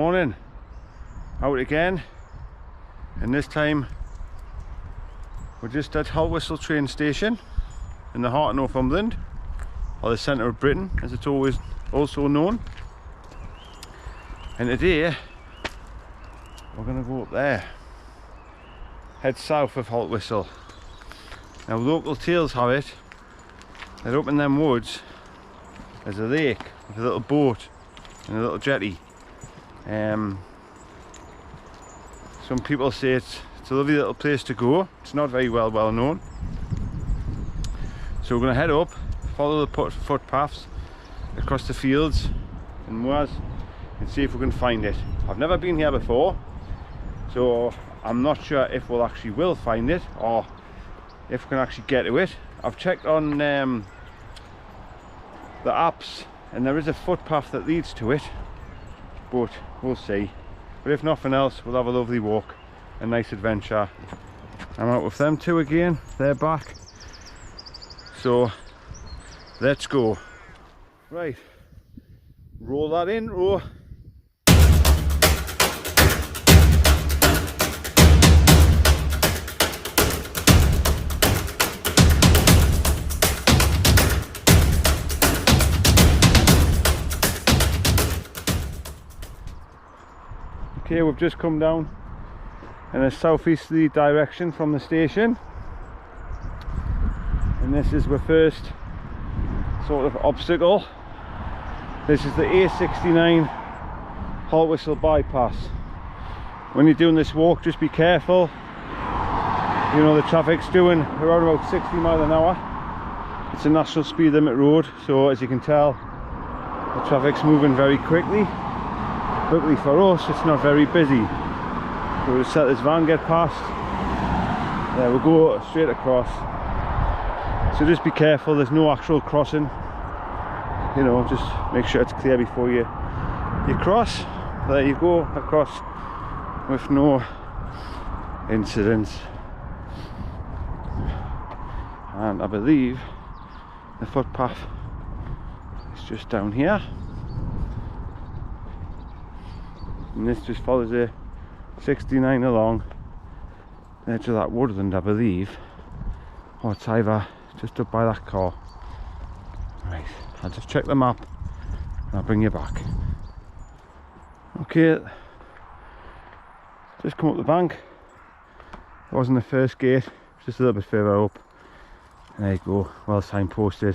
morning, out again, and this time we're just at Haltwhistle train station in the heart of Northumberland, or the centre of Britain as it's always also known. And today we're going to go up there, head south of Haltwhistle. Now local tales have it that up in them woods there's a lake with a little boat and a little jetty. Some people say it's a lovely little place to go. It's not very well known. So we're going to head up, follow the footpaths across the fields and moors and see if we can find it. I've never been here before, so I'm not sure if we'll actually will find it or if we can actually get to it. I've checked on the apps and there is a footpath that leads to it, but we'll see. But if nothing else, we'll have a lovely walk, a nice adventure. I'm out with them two again, they're back, so let's go. Right, roll that intro. Okay, we've just come down in a southeasterly direction from the station, and this is the first sort of obstacle. This is the A69 Haltwhistle bypass. When you're doing this walk, just be careful. You know, the traffic's doing around about 60 miles an hour. It's a national speed limit road, so as you can tell, the traffic's moving very quickly. Luckily for us, it's not very busy. We'll just let this van get past. There we go, straight across. So just be careful, there's no actual crossing. You know, just make sure it's clear before you cross. There you go, across with no incidents. And I believe the footpath is just down here. And this just follows the 69 along the edge of that woodland, I believe. Or it's either just up by that car. Right, I'll just check the map and I'll bring you back. Okay, just come up the bank. It wasn't the first gate, just a little bit further up. And there you go, well signposted.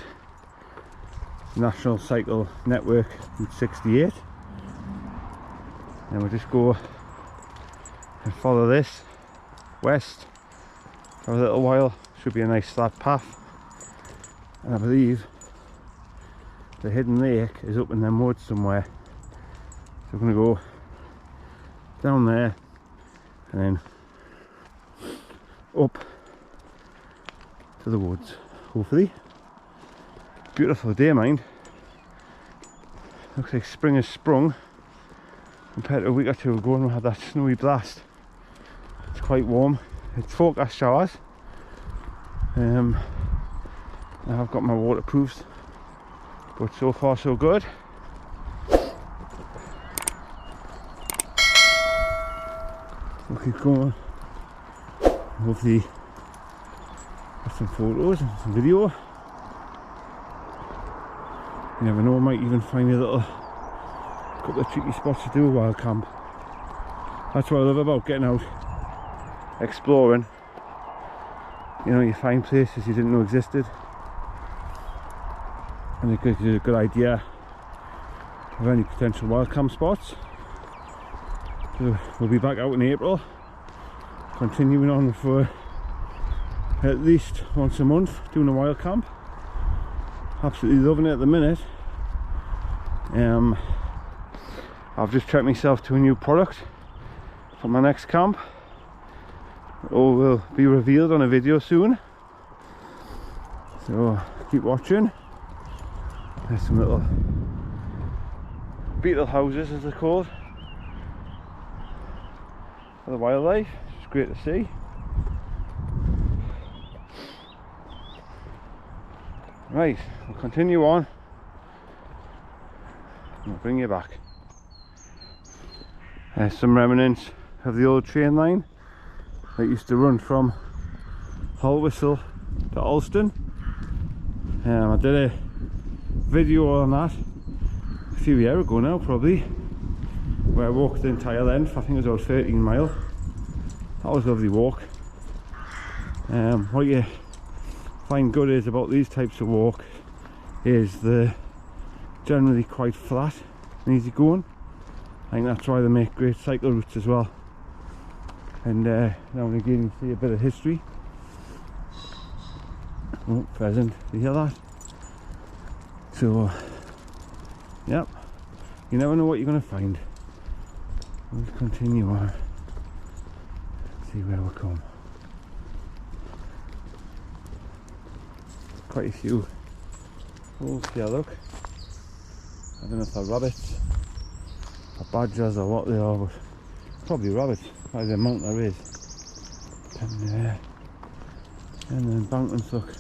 National Cycle Network Route 68. And we'll just go and follow this west for a little while. Should be a nice flat path, and I believe the hidden lake is up in them woods somewhere. So we're going to go down there and then up to the woods, hopefully. Beautiful day, mind. Looks like spring has sprung compared to a week or two ago when we had that snowy blast. It's quite warm. It's forecast showers. Now I've got my waterproofs, but so far so good. We'll keep going. Hopefully get some photos and some video. You never know, I might even find a little couple of tricky spots to do a wild camp. That's what I love about getting out exploring. You know, you find places you didn't know existed, and it gives you a good idea of any potential wild camp spots. So we'll be back out in April, continuing on for at least once a month doing a wild camp. Absolutely loving it at the minute. I've just treated myself to a new product for my next camp. It all will be revealed on a video soon, so keep watching. There's some little beetle houses, as they're called, for the wildlife. It's great to see. Right, we'll continue on and I'll bring you back. Some remnants of the old train line that used to run from Haltwhistle to Alston. I did a video on that a few years ago now, probably, where I walked the entire length. I think it was about 13 miles. That was a lovely walk. What you find good is about these types of walk is they're generally quite flat and easy going. I think that's why they make great cycle routes as well. And now and again you see a bit of history. Oh, pheasant, you hear that? So, yep, you never know what you're going to find. We'll continue on, see where we come. Quite a few holes here, look. I don't know if they're rabbits or badgers or what they are, but probably rabbits by the amount there is. And the embankments, look.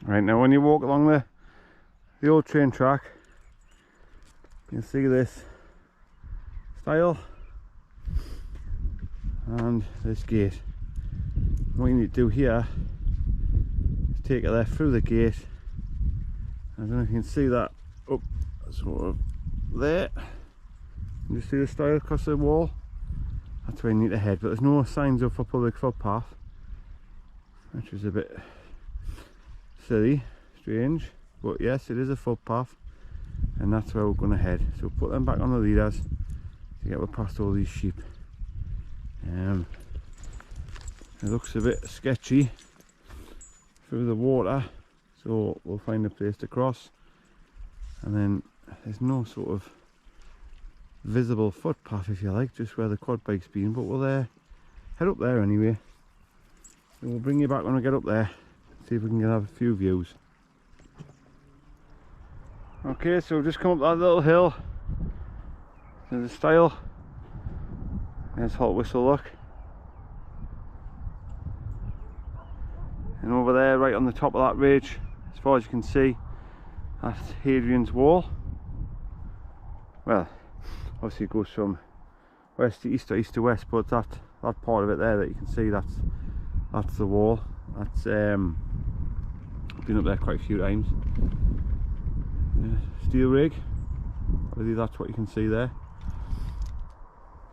Right, now when you walk along the old train track, you can see this stile and this gate. What you need to do here is take it there through the gate. I don't know if you can see that up sort of there. You see the stile across the wall? That's where you need to head, but there's no signs up for public footpath, which is a bit silly, strange, but yes, it is a footpath, and that's where we're going to head. So put them back on the leaders to get past all these sheep. It looks a bit sketchy through the water, so we'll find a place to cross, and then there's no sort of visible footpath, if you like, just where the quad bike's been, but we'll head up there anyway. So we'll bring you back when we get up there, see if we can have a few views. Okay, so we've just come up that little hill. There's a stile. There's Haltwhistle, look. And over there, right on the top of that ridge, as far as you can see, that's Hadrian's Wall. Well, obviously it goes from west to east or east to west, but that part of it there that you can see, that's the wall. That's been up there quite a few times. Yeah, steel rig, I believe that's what you can see there.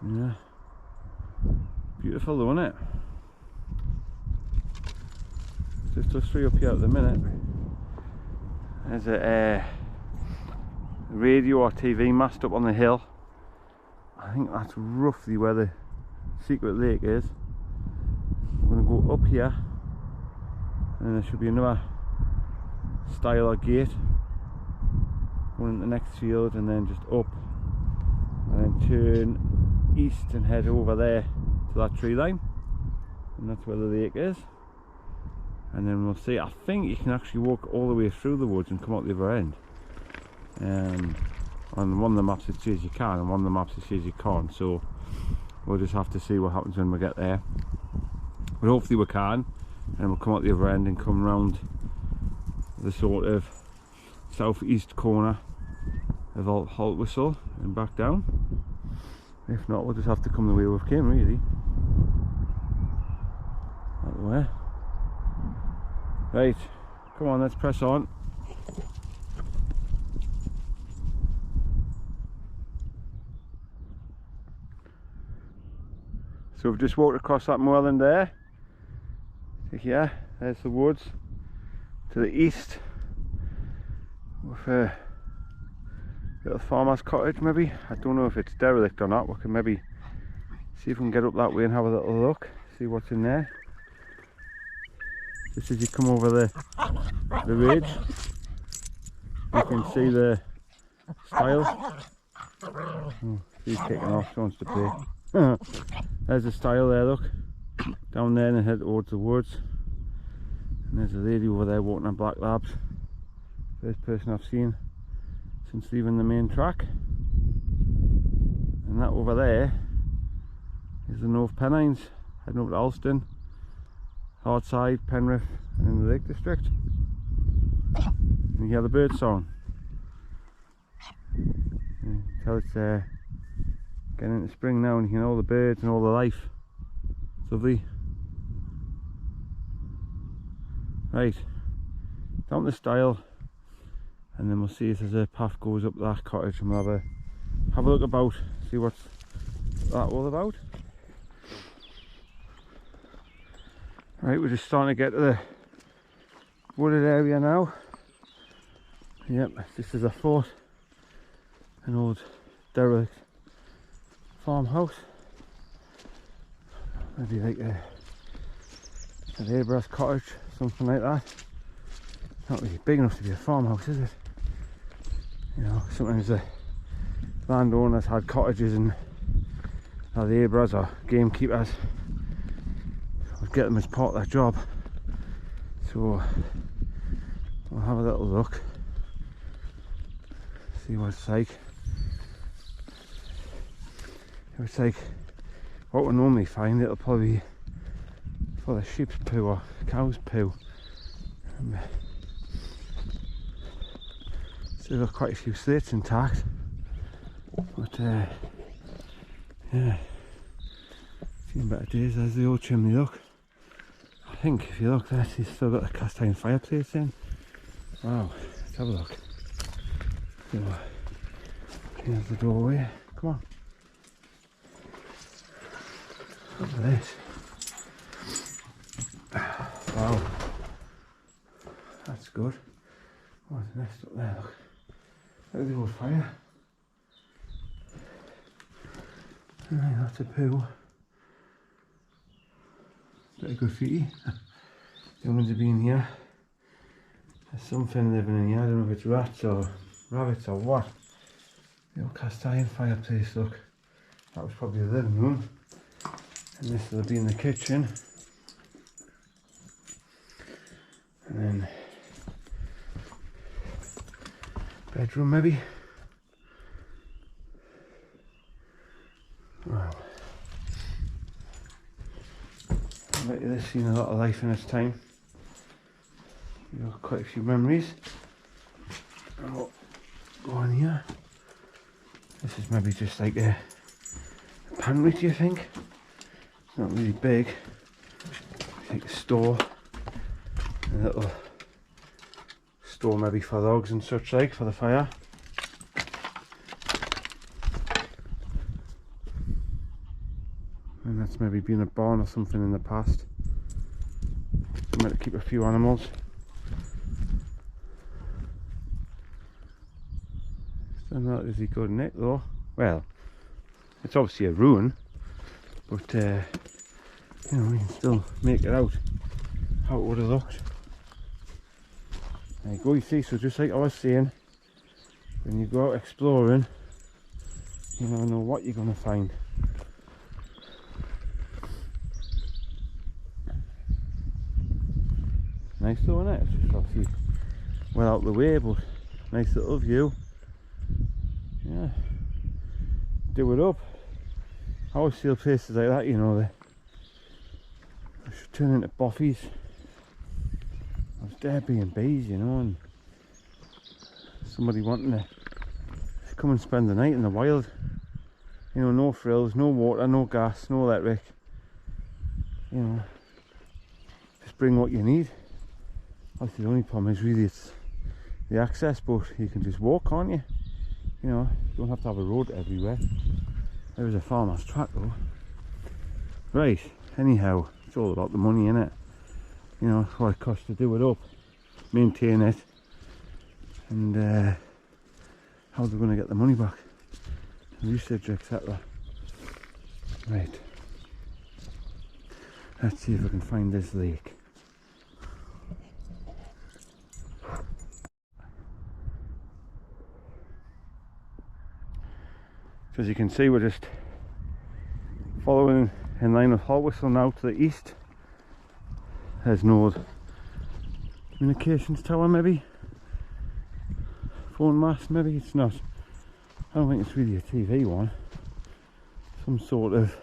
Yeah, beautiful though, isn't it? Just us three up here at the minute. There's a radio or TV mast up on the hill. I think that's roughly where the secret lake is. We're going to go up here, and there should be another stile or gate going in the next field, and then just up, and then turn east and head over there to that tree line, and that's where the lake is. And then we'll see. I think you can actually walk all the way through the woods and come out the other end. On one of the maps it says you can, and one of the maps it says you can't, so we'll just have to see what happens when we get there. But hopefully we can, and we'll come out the other end and come round the sort of southeast corner of Haltwhistle and back down. If not, we'll just have to come the way we came, really. That way. Right, come on, let's press on. So we've just walked across that moorland there. Here, there's the woods. To the east, with a little farmer's cottage maybe. I don't know if it's derelict or not. We can maybe see if we can get up that way and have a little look, see what's in there. Just as you come over the ridge, you can see the stile. Oh, he's kicking off, he wants to play. There's a stile there, look, down there, and head towards the woods. And there's a lady over there walking on black labs. First person I've seen since leaving the main track. And that over there is the North Pennines, heading over to Alston, Hardside, Penrith, and in the Lake District. And you hear the bird song. You So it's getting into spring now, and you can hear all the birds and all the life. It's lovely. Right, down the stile, and then we'll see if there's a path goes up that cottage, and we'll have a look about, see what's that all about. Right, we're just starting to get to the wooded area now. Yep, this is, I thought, an old derelict farmhouse. Maybe like a labourer's cottage, something like that. Not really big enough to be a farmhouse, is it? You know, sometimes the landowners had cottages, and the labourers or gamekeepers would get them as part of their job. So we'll have a little look, see what it's like. If it's like what we normally find, it'll probably be for the sheep's poo or cow's poo. Still got quite a few slates intact, but yeah, seen better days. There's the old chimney, look. I think if you look there, she's still got the cast iron fireplace in. Wow, let's have a look. So, here's the doorway, come on. Look at this. Wow, that's good. What's the nest up there, look. Look at the old fire. Right, that's a poo. Bit of graffiti. The ones have been here. There's something living in here, I don't know if it's rats or rabbits or what. The old cast iron fireplace, look. That was probably the living room. And this will be in the kitchen. And then bedroom maybe. Wow. I bet you this seen a lot of life in its time. You've got quite a few memories. Oh, go on here. This is maybe just like a pantry, do you think? It's not really big. It's like a store. A little store maybe for logs and such like for the fire. And that's maybe been a barn or something in the past. I might keep a few animals. Still not really good in it though. Well, it's obviously a ruin, but you know, we can still make it out how it would have looked. There you go, you see, so just like I was saying, when you go out exploring, you never know what you're going to find. Nice though, isn't it? It's just obviously well out the way, but nice little view. Yeah, do it up. I always feel places like that, you know, they should turn into boffies. There's Airbnbs, you know, and somebody wanting to come and spend the night in the wild. You know, no frills, no water, no gas, no electric. You know, just bring what you need. Obviously the only problem is really it's the access, but you can just walk, can't you? You know, you don't have to have a road everywhere. There's a farmer's track though. Right, anyhow, it's all about the money, innit? You know, what it costs to do it up, maintain it, and how they're going to get the money back, usage, etc. Right, let's see if I can find this lake. So as you can see, we're just following in line with Haltwhistle now to the east. There's North communications tower, maybe phone mast, maybe it's not. I don't think it's really a TV one. Some sort of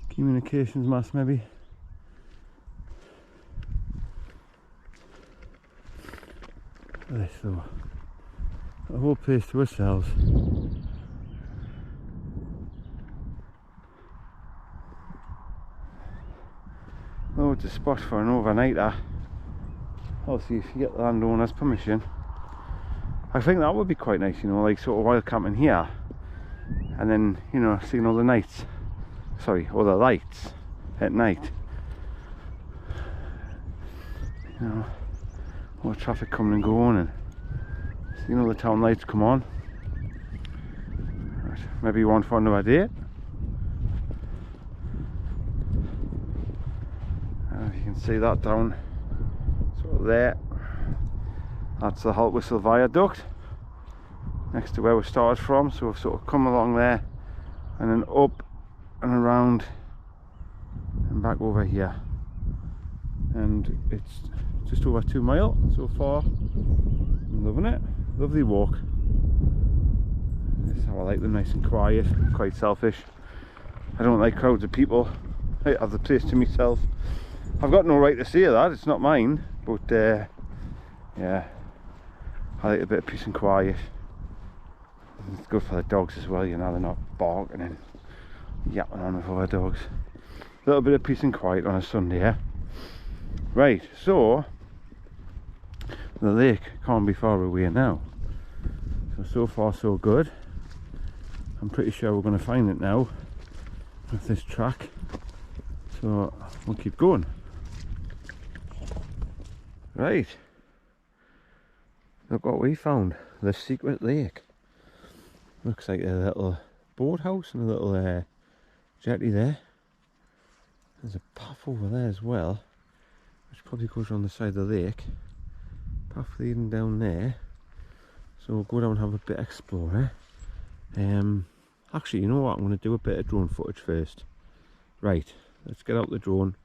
communications mast, maybe. This though, a whole place to ourselves. Oh, it's a spot for an overnighter. Obviously, if you get the landowner's permission. I think that would be quite nice, you know, like sort of while camping here, and then, you know, seeing all the lights at night. You know, all the traffic coming and going, and seeing all the town lights come on. Right, maybe one for another day. You can see that down sort of there. That's the Haltwhistle viaduct next to where we started from, so we've sort of come along there and then up and around and back over here, and it's just over 2 miles so far. I'm loving it. Lovely walk. This is how I like them, nice and quiet. I'm quite selfish. I don't like crowds of people. I have the place to myself. I've got no right to say that, it's not mine, but yeah, I like a bit of peace and quiet. It's good for the dogs as well, you know, they're not barking and yapping on with other dogs. A little bit of peace and quiet on a Sunday, yeah? Right, so the lake can't be far away now. So far so good. I'm pretty sure we're going to find it now with this track. So we'll keep going. Right. Look what we found. The secret lake. Looks like a little boathouse and a little jetty there. There's a path over there as well, which probably goes on the side of the lake. Path leading down there. So we'll go down and have a bit of exploring. Actually, you know what? I'm going to do a bit of drone footage first. Right, let's get out the drone.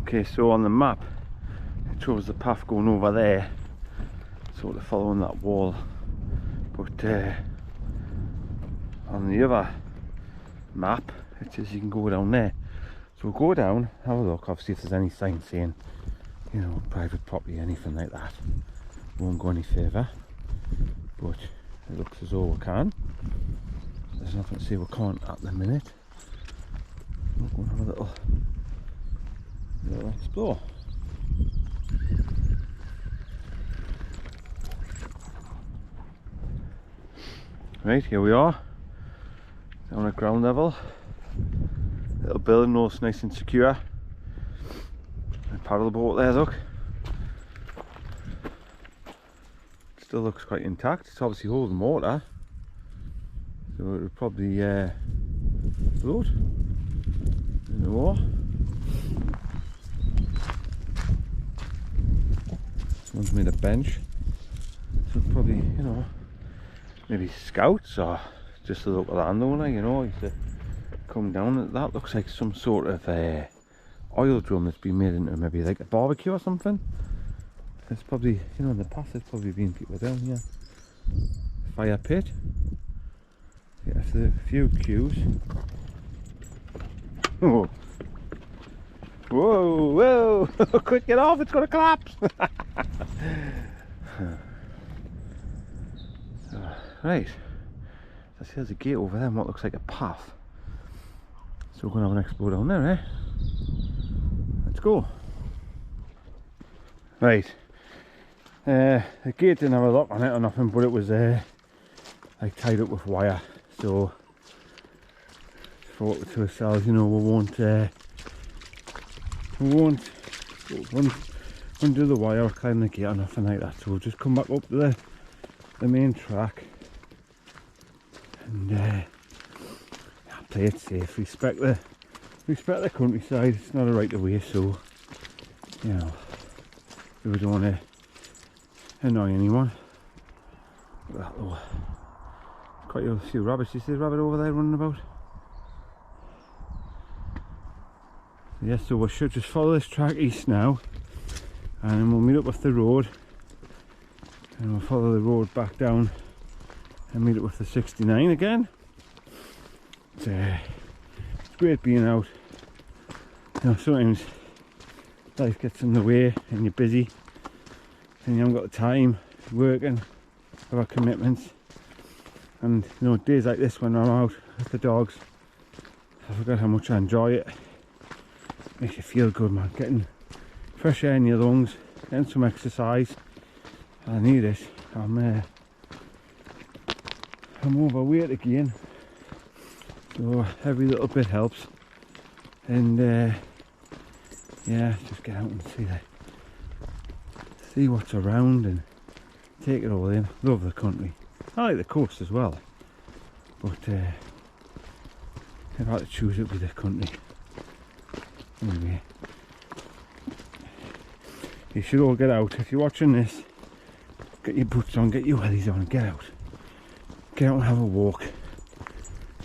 Okay, so on the map it shows the path going over there, sort of following that wall, but on the other map it says you can go down there. So we'll go down, have a look, obviously if there's any sign saying, you know, private property, anything like that. won't go any further, but it looks as though we can. There's nothing to say we can't at the minute. We'll go and have a little explore. Right, here we are, down at ground level. Little building, all nice and secure. And paddle boat there, look. Still looks quite intact. It's obviously holding water, so it would probably float in the water. Someone's made a bench, so probably, you know, maybe scouts or just a local landowner, you know, used to come down. That looks like some sort of oil drum that's been made into maybe like a barbecue or something. It's probably, you know, in the past there's probably been people down here. Fire pit. Yeah, so a few queues. Oh. Whoa, whoa! Quick, get off, it's gonna collapse! Right, so there's a gate over there and what looks like a path. So we're going to have an explore down there, eh? Let's go. Right, the gate didn't have a lock on it or nothing, but it was like tied up with wire. So thought to ourselves, you know, we won't undo the wire or climb the gate or nothing like that. So we'll just come back up to the main track and play it safe, respect the countryside. It's not a right of way, so you know, we don't want to annoy anyone. Look at that though, quite a few rabbits. You see the rabbit over there running about? Yes, so we should just follow this track east now, and then we'll meet up with the road, and we'll follow the road back down and meet up with the 69 again. It's great being out. You know, sometimes life gets in the way and you're busy and you haven't got the time working, have our commitments, and you know, days like this when I'm out with the dogs, I forgot how much I enjoy it. Makes you feel good, man, getting fresh air in your lungs, getting some exercise. I need it. I'm overweight again, so every little bit helps. And yeah, just get out and see what's around and take it all in. Love the country. I like the coast as well, but if I had to choose, it would be the country. Anyway, you should all get out. If you're watching this, get your boots on, get your wellies on and get out. Get out and have a walk,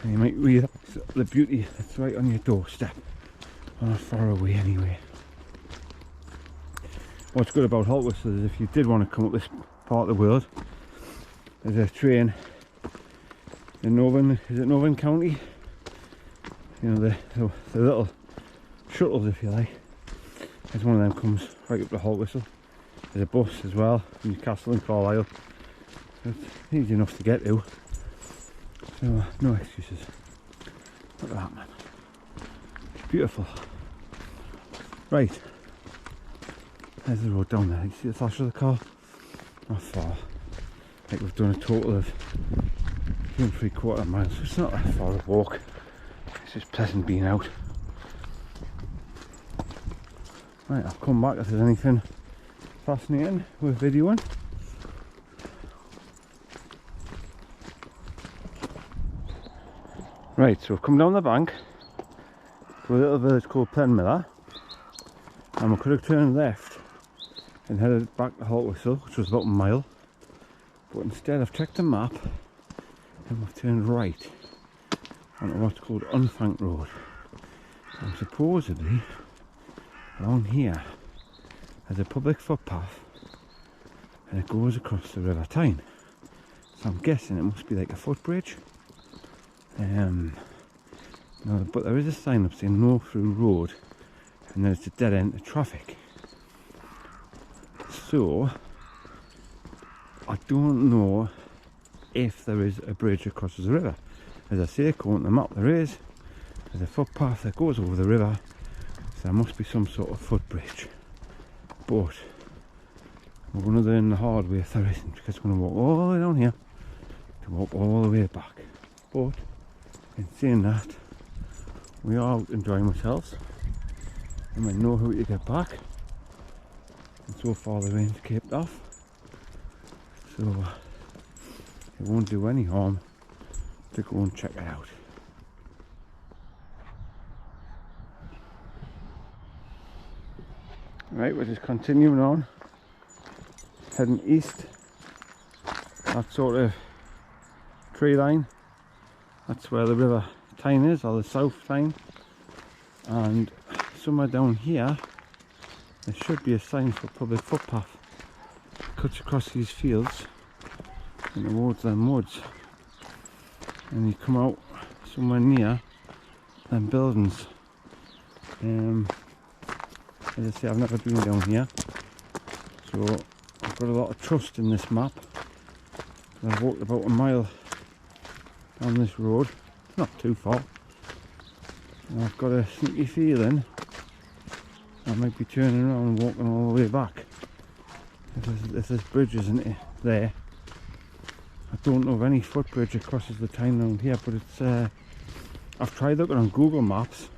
and you might realise the beauty that's right on your doorstep, or not far away anyway. What's good about Haltwhistle is if you did want to come up this part of the world, there's a train in Northern County, you know, the little shuttles, if you like. There's one of them comes right up to Haltwhistle. There's a bus as well, Newcastle and Carlisle. It's easy enough to get to, so no excuses. Look at that, man, it's beautiful. Right, there's the road down there. You see the flash of the car? Not far. I think we've done a total of 2 3/4 miles, so it's not that far a walk. It's just pleasant being out. Right, I'll come back if there's anything fascinating with videoing. Right, so we've come down the bank to a little village called Penmiller, and we could have turned left and headed back to Haltwhistle, which was about a mile, but instead I've checked the map and we've turned right onto what's called Unthank Road. And supposedly along here there's a public footpath and it goes across the River Tyne, so I'm guessing it must be like a footbridge. No, but there is a sign up saying no through road, and then it's a dead end to traffic. So I don't know if there is a bridge that crosses the river. As I say, according to the map, there is. There's a footpath that goes over the river, so there must be some sort of footbridge. But we're going to learn the hard way if there isn't, because we're going to walk all the way down here to walk all the way back. But in saying that, we are out enjoying ourselves, and we know how to get back. And so far the rain's kept off, so it won't do any harm to go and check it out. Right, we're just continuing on, heading east. That sort of tree line, that's where the River Tyne is, or the South Tyne. And somewhere down here there should be a sign for public footpath. It cuts across these fields and towards them woods, and you come out somewhere near them buildings. As I say, I've never been down here, so I've got a lot of trust in this map. I've walked about a mile down this road, not too far, and I've got a sneaky feeling I might be turning around and walking all the way back if this bridge isn't there. I don't know of any footbridge that crosses the Tyne around here, but it's I've tried looking on Google Maps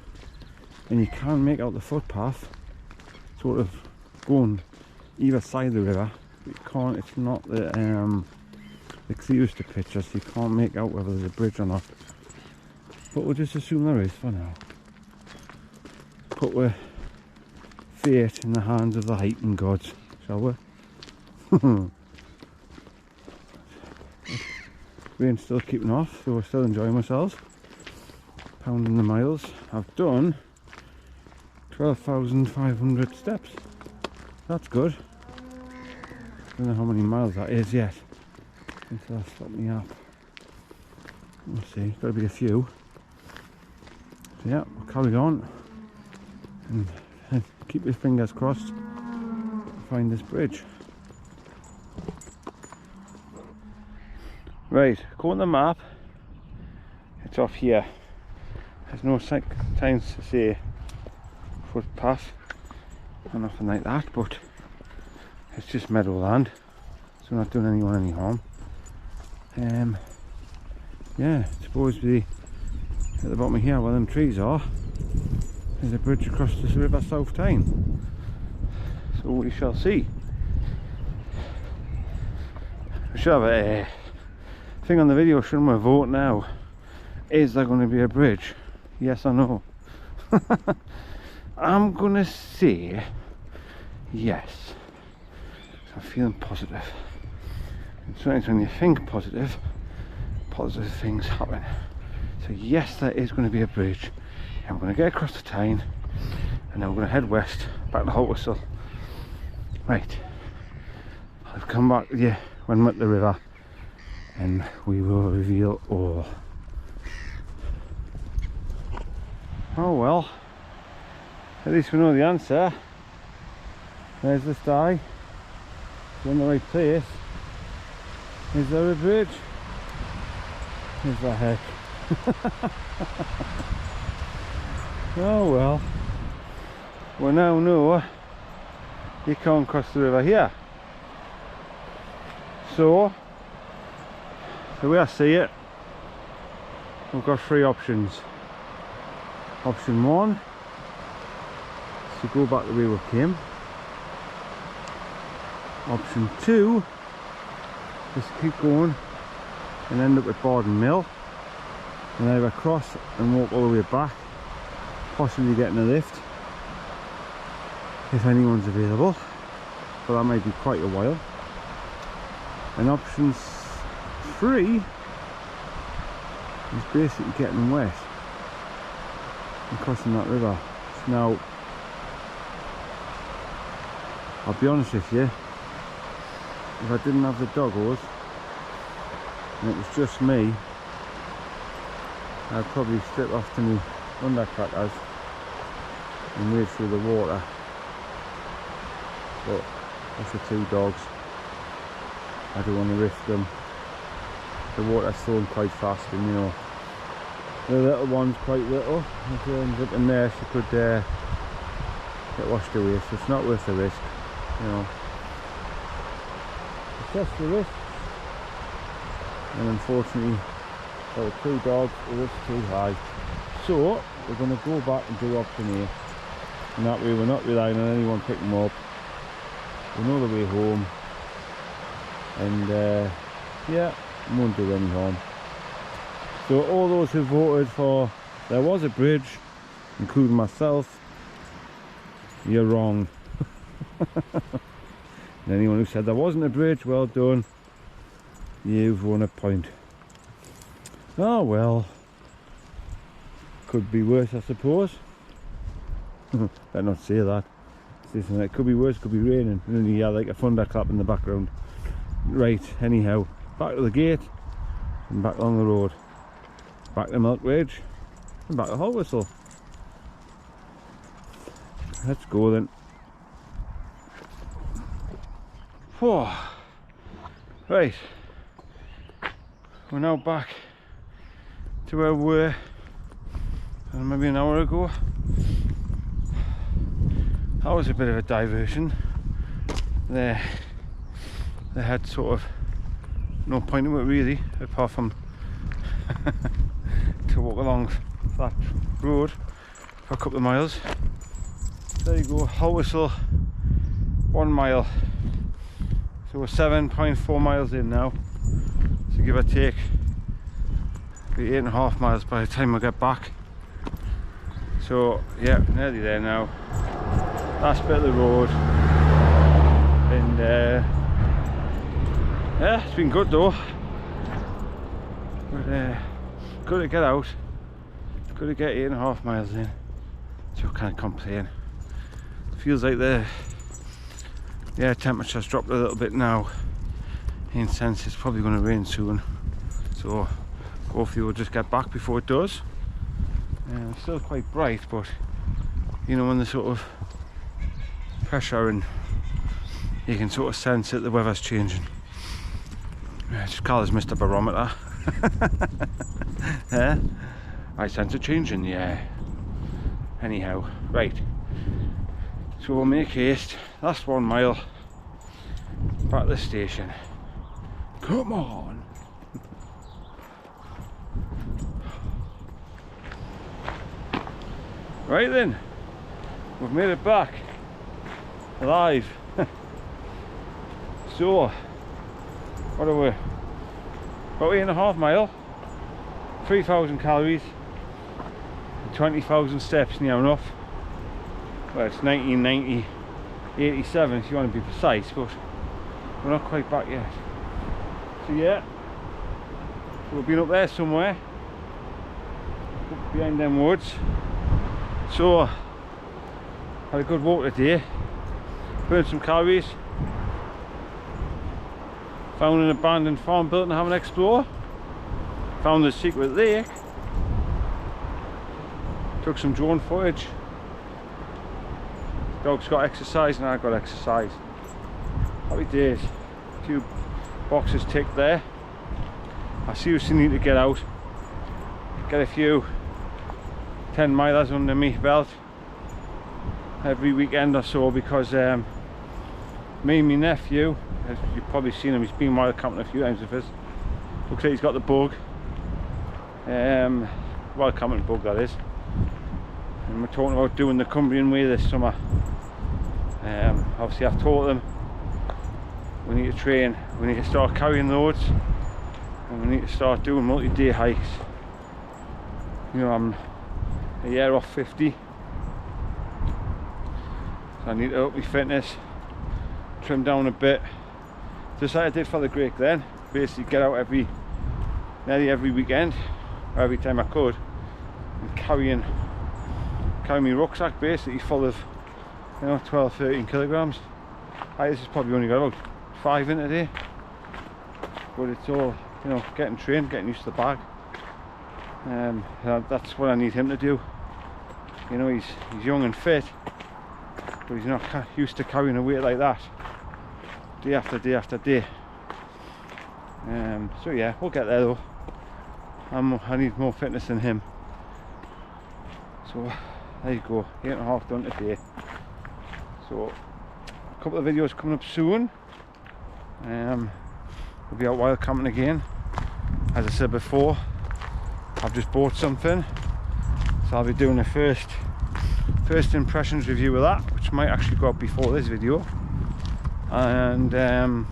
and you can make out the footpath sort of going either side of the river. You can't, it's not the clearest of pictures, so you can't make out whether there's a bridge or not, but we'll just assume there is for now. Put our fate in the hands of the hiking gods, shall we? Rain's still keeping off, so we're still enjoying ourselves, pounding the miles. I've done 12,500 steps. That's good. Don't know how many miles that is yet until I stop me up. We'll see, gotta be a few. So yeah, we'll carry on and keep your fingers crossed to find this bridge. Right, according to the map, it's off here. There's no signs to say footpath or nothing like that, but it's just meadowland, so we're not doing anyone any harm. Yeah, supposedly at the bottom of here where them trees are, there's a bridge across this River South Tyne, so we shall see. We should have a thing on the video, shouldn't we? Vote now. Is there going to be a bridge? Yes or no? I'm gonna say yes. I'm feeling positive. And sometimes when you think positive, positive things happen. So yes, there is going to be a bridge. I'm going to get across the Tyne, and then we're going to head west back to Haltwhistle. Right, I'll come back with you when we're at the river, and we will reveal all. Oh well, at least we know the answer. There's the sty. We're in the right place. Is there a bridge? Is the heck? Oh well. We now know you can't cross the river here. So, the way I see it, we've got three options. Option one is to go back the way we came. Option two is to keep going and end up at Borden Mill and either cross and walk all the way back, possibly getting a lift if anyone's available, but that might be quite a while. And option three is basically getting wet and crossing that river. Now, I'll be honest with you, if I didn't have the doggos and it was just me, I'd probably strip off to my undercrackers and wade through the water, but that's the two dogs, I don't want to risk them. The water's flowing quite fast, and you know, the little one's quite little. If it ends up in there, she could get washed away, so it's not worth the risk, you know. It's just the risk, and unfortunately for the 2 dogs the risk's too high. So we're going to go back and do option A, and that way we're not relying on anyone picking them up. We know the way home, and yeah, it won't do any harm. So all those who voted for there was a bridge, including myself, you're wrong. And anyone who said there wasn't a bridge, well done, you've won a point. Oh well, could be worse I suppose. Better not say that. It could be worse, could be raining, and then you hear like a thunderclap in the background. Right, anyhow, back to the gate and back along the road, back to Milk Ridge and back to Haltwhistle. Let's go then. Whoa. Right, we're now back to where we were maybe an hour ago. That was a bit of a diversion. They had sort of no point in it really, apart from to walk along that road for a couple of miles. There you go, Haltwhistle, 1 mile. So we're 7.4 miles in now. So give or take, be 8.5 miles by the time I get back. So yeah, nearly there now. Last bit of the road, and yeah, it's been good though. But good to get out. It's good to get 8.5 miles in. So I can't complain. Feels like the temperature's dropped a little bit now. In sense it's probably going to rain soon. So hopefully we'll just get back before it does. It's still quite bright, but you know, when the sort of pressure and you can sort of sense that the weather's changing. Just call this Mr. Barometer. Yeah, I sense it changing, yeah. Anyhow, right, so we'll make haste. Last 1 mile back to the station. Come on. Right then, we've made it back alive. So what are we, about 8.5 mile, 3,000 calories, 20,000 steps near enough. Well, it's 1990 87 if you want to be precise, but we're not quite back yet. So yeah, so we've been up there somewhere, up behind them woods. So had a good walk today, burned some calories, found an abandoned farm built and have an explore, found the secret lake, took some drone footage. Dog's got exercise and I got exercise. Happy days. A few boxes ticked there. I seriously need to get out, get a few 10 milers under me belt every weekend or so, because me and my nephew, as you've probably seen him, he's been wild camping a few times with us. Looks like he's got the bug. Wild camping bug, that is. And we're talking about doing the Cumbrian Way this summer. Obviously I've taught them we need to train, we need to start carrying loads, and we need to start doing multi-day hikes. You know, I'm a year off 50, so I need to up my fitness, trim down a bit, just like I did for the Great Glen. Basically get out nearly every weekend, or every time I could, and carry my rucksack basically full of, you know, 12-13 kilograms. This is probably only got about 5 in today, but it's all, you know, getting trained, getting used to the bag. That's what I need him to do. You know, he's young and fit, but he's not used to carrying a weight like that day after day after day. So yeah, we'll get there though. I need more fitness than him. So there you go, 8.5 done today. So a couple of videos coming up soon. We'll be out wild camping again. As I said before, I've just bought something, so I'll be doing a first impressions review of that, which might actually go up before this video, and then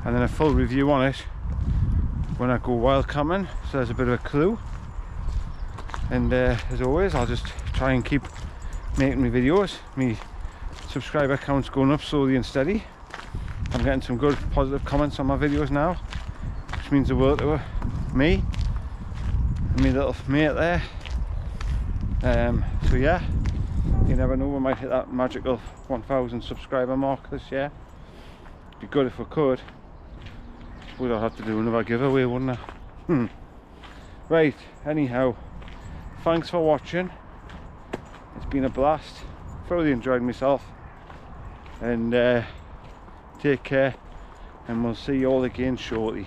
a full review on it when I go wild camping, so there's a bit of a clue. And as always, I'll just try and keep making me videos. Me subscriber count's going up slowly and steady. I'm getting some good positive comments on my videos now, which means the world to me and my little mate there. So yeah, you never know, we might hit that magical 1,000 subscriber mark this year. It'd be good if we could. Would I have to do another giveaway, wouldn't I? Right, anyhow, thanks for watching. It's been a blast. Thoroughly enjoyed myself. And take care, and we'll see you all again shortly.